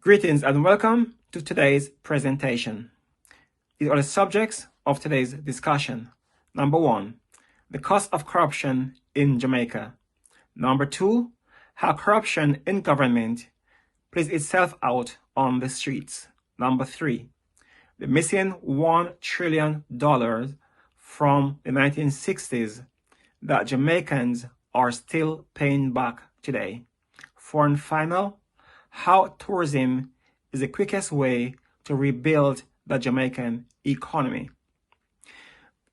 Greetings and welcome to today's presentation. These are the subjects of today's discussion. Number 1, the cost of corruption in Jamaica. Number 2, how corruption in government plays itself out on the streets. Number 3, the missing $1 trillion from the 1960s that Jamaicans are still paying back today. 4 and final, how tourism is the quickest way to rebuild the Jamaican economy.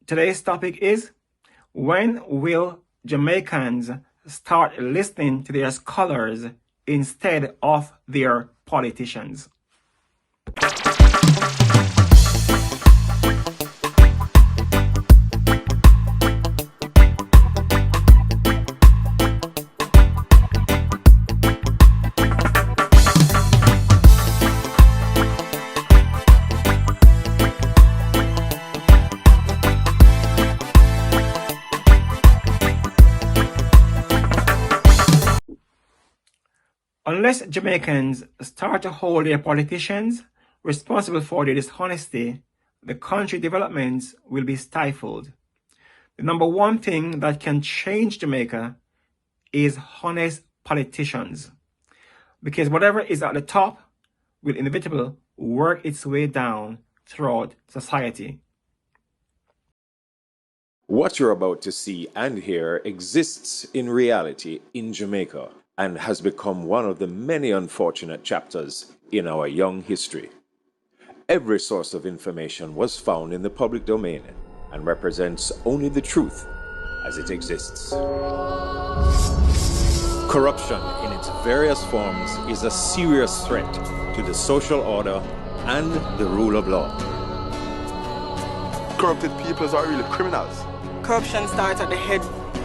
Today's topic is, when will Jamaicans start listening to their scholars instead of their politicians? Unless Jamaicans start to hold their politicians responsible for their dishonesty, the country developments will be stifled. The number one thing that can change Jamaica is honest politicians, because whatever is at the top will inevitably work its way down throughout society. What you're about to see and hear exists in reality in Jamaica, and has become one of the many unfortunate chapters in our young history. Every source of information was found in the public domain and represents only the truth as it exists. Corruption in its various forms is a serious threat to the social order and the rule of law. Corrupted peoples are really criminals. Corruption starts at the head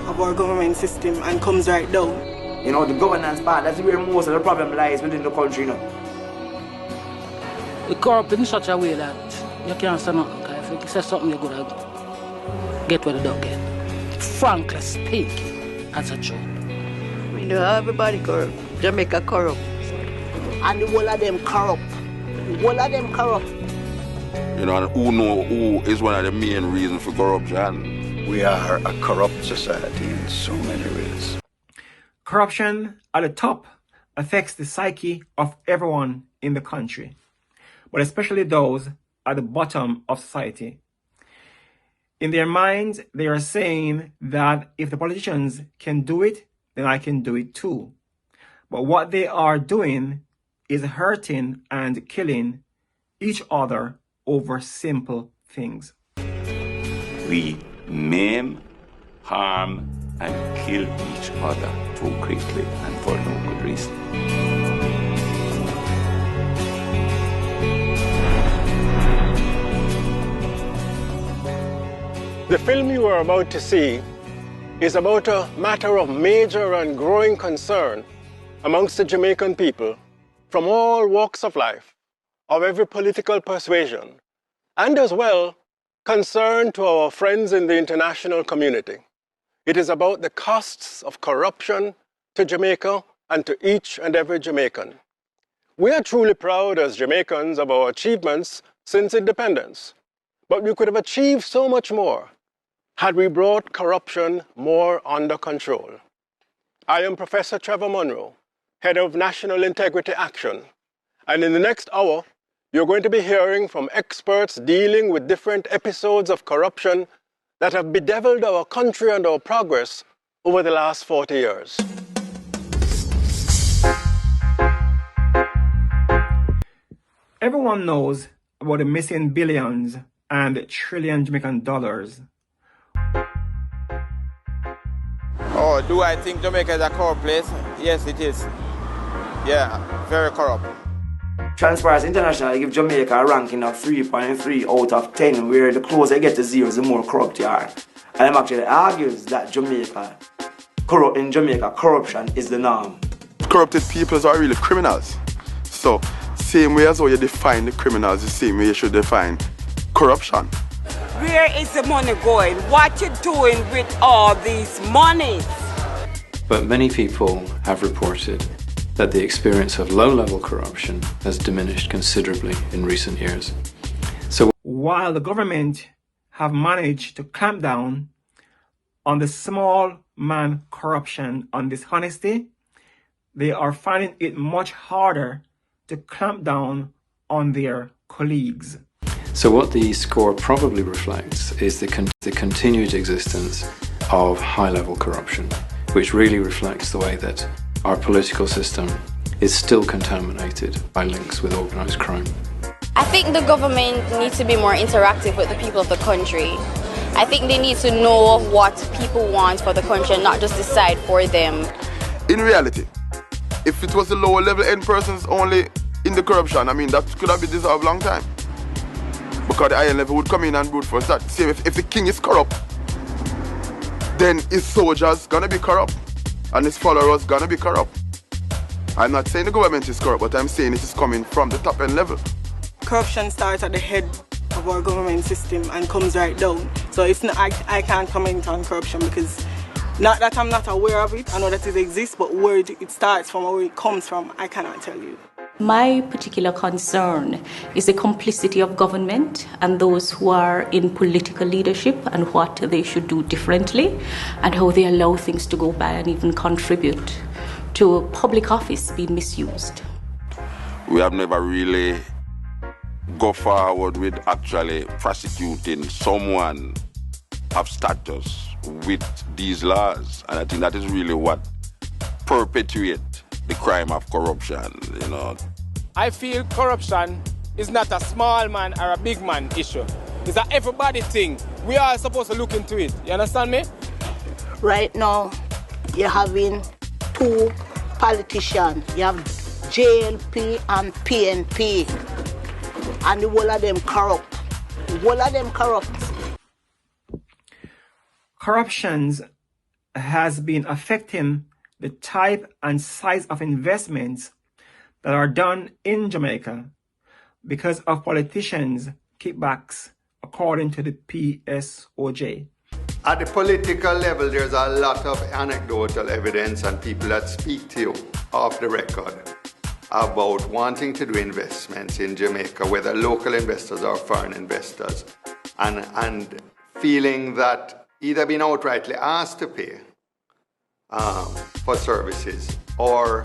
of our government system and comes right down. You know, the governance part, that's where most of the problem lies within the country, you know. We corrupt in such a way that you can't say nothing, because if you say something, you're going to get what you don't get. Frankly speaking, that's a truth. We know everybody corrupt. Jamaica corrupt. And the whole of them corrupt. The whole of them corrupt. You know, and who is one of the main reasons for corruption. We are a corrupt society in so many ways. Corruption at the top affects the psyche of everyone in the country, but especially those at the bottom of society. In their minds, they are saying that if the politicians can do it, then I can do it too. But what they are doing is hurting and killing each other over simple things. We maim, harm, and kill each other too quickly and for no good reason. The film you are about to see is about a matter of major and growing concern amongst the Jamaican people from all walks of life, of every political persuasion, and as well concern to our friends in the international community. It is about the costs of corruption to Jamaica and to each and every Jamaican. We are truly proud as Jamaicans of our achievements since independence, but we could have achieved so much more had we brought corruption more under control. I am Professor Trevor Monroe, Head of National Integrity Action, and in the next hour, you're going to be hearing from experts dealing with different episodes of corruption that have bedeviled our country and our progress over the last 40 years. Everyone knows about the missing billions and trillion Jamaican dollars. Oh, do I think Jamaica is a corrupt place? Yes, it is. Yeah, very corrupt. Transparency International give Jamaica a ranking of 3.3 out of 10, where the closer you get to 0, the more corrupt you are. And it actually argues that in Jamaica, corruption is the norm. Corrupted peoples are really criminals. So, same way as how you define the criminals, the same way you should define corruption. Where is the money going? What you doing with all these monies? But many people have reported that the experience of low-level corruption has diminished considerably in recent years. So while the government have managed to clamp down on the small man corruption and dishonesty, they are finding it much harder to clamp down on their colleagues. So what the score probably reflects is the continued existence of high-level corruption, which really reflects the way that our political system is still contaminated by links with organised crime. I think the government needs to be more interactive with the people of the country. I think they need to know what people want for the country and not just decide for them. In reality, if it was the lower level end persons only in the corruption, I mean, that could have been dissolved a long time. Because the higher level would come in and brute force that. See, if the king is corrupt, then his soldiers gonna be corrupt and his followers gonna be corrupt. I'm not saying the government is corrupt, but I'm saying it is coming from the top end level. Corruption starts at the head of our government system and comes right down. So it's not, I can't comment on corruption because not that I'm not aware of it, I know that it exists, but where it starts from or where it comes from, I cannot tell you. My particular concern is the complicity of government and those who are in political leadership and what they should do differently and how they allow things to go by and even contribute to public office being misused. We have never really go forward with actually prosecuting someone of status with these laws, and I think that is really what perpetuates the crime of corruption, you know. I feel corruption is not a small man or a big man issue. It's an everybody thing. We are supposed to look into it. You understand me? Right now, you're having two politicians. You have JLP and PNP. And the whole of them corrupt. The whole of them corrupt. Corruptions has been affecting the type and size of investments that are done in Jamaica because of politicians' kickbacks, according to the PSOJ. At the political level, there's a lot of anecdotal evidence and people that speak to you off the record about wanting to do investments in Jamaica, whether local investors or foreign investors, and feeling that either being outrightly asked to pay for services or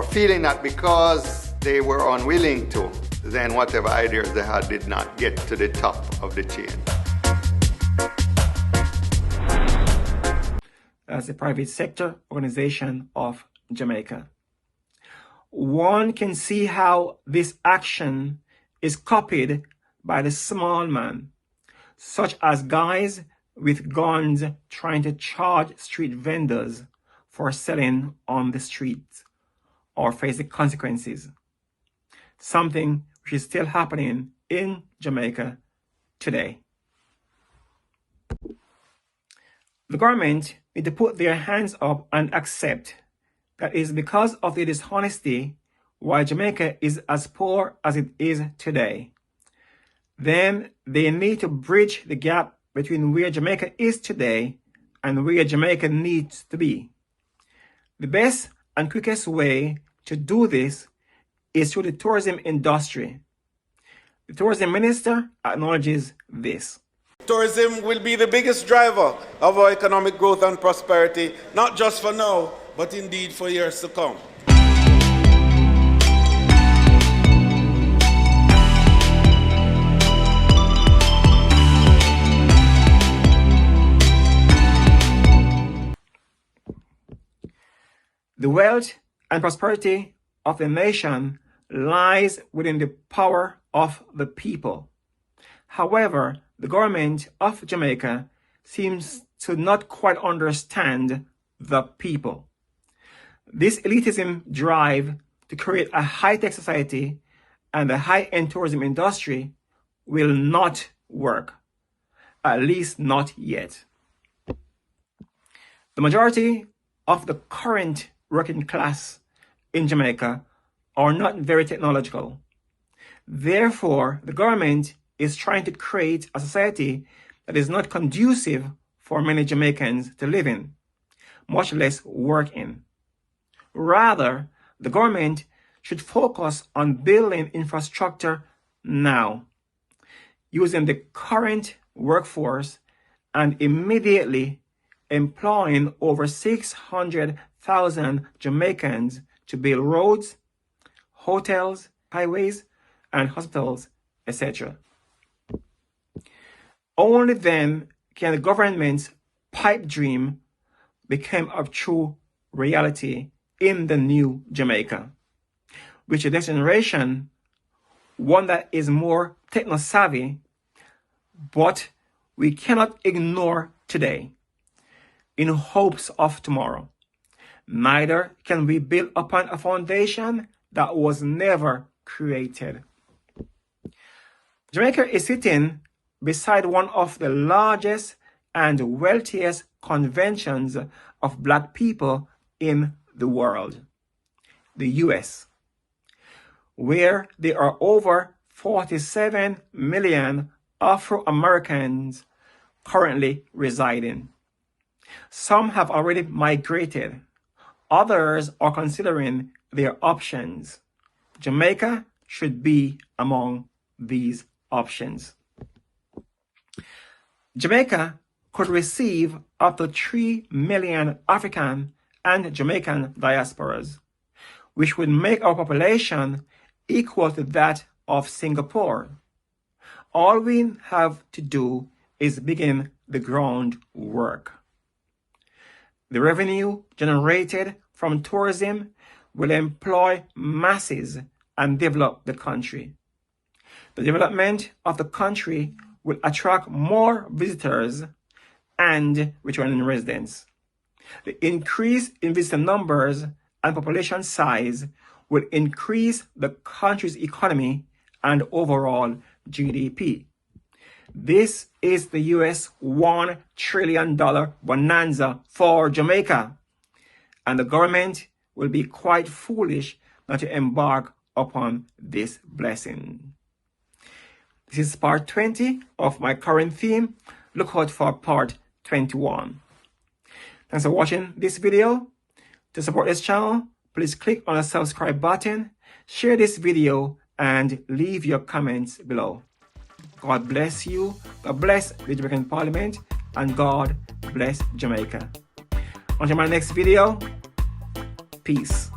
feeling that because they were unwilling to, then whatever ideas they had did not get to the top of the chain. That's the private sector organization of Jamaica. One can see how this action is copied by the small man, such as guys with guns trying to charge street vendors for selling on the streets or face the consequences. Something which is still happening in Jamaica today. The government need to put their hands up and accept that it is because of the dishonesty why Jamaica is as poor as it is today. Then they need to bridge the gap between where Jamaica is today and where Jamaica needs to be. The best and quickest way to do this is through the tourism industry. The tourism minister acknowledges this. Tourism will be the biggest driver of our economic growth and prosperity, not just for now, but indeed for years to come. The wealth and prosperity of the nation lies within the power of the people. However, the government of Jamaica seems to not quite understand the people. This elitism drive to create a high-tech society and a high-end tourism industry will not work, at least not yet. The majority of the current working class in Jamaica are not very technological. Therefore, the government is trying to create a society that is not conducive for many Jamaicans to live in, much less work in. Rather, the government should focus on building infrastructure now, using the current workforce and immediately employing over 600,000 Jamaicans to build roads, hotels, highways, and hospitals, etc. Only then can the government's pipe dream become a true reality in the new Jamaica, which the next generation, one that is more techno-savvy, but we cannot ignore today in hopes of tomorrow. Neither can we build upon a foundation that was never created. Jamaica is sitting beside one of the largest and wealthiest conventions of Black people in the world, the US, where there are over 47 million Afro-Americans currently residing. Some have already migrated. Others are considering their options. Jamaica should be among these options. Jamaica could receive up to 3 million African and Jamaican diasporas, which would make our population equal to that of Singapore. All we have to do is begin the groundwork. The revenue generated from tourism will employ masses and develop the country. The development of the country will attract more visitors and returning residents. The increase in visitor numbers and population size will increase the country's economy and overall GDP. This is the US $1 trillion bonanza for Jamaica, and the government will be quite foolish not to embark upon this blessing. This is part 20 of my current theme. Look out for part 21. Thanks for watching this video. To support this channel, please click on the subscribe button, share this video, and leave your comments below. God bless you, God bless the Jamaican Parliament, and God bless Jamaica. Until my next video, peace.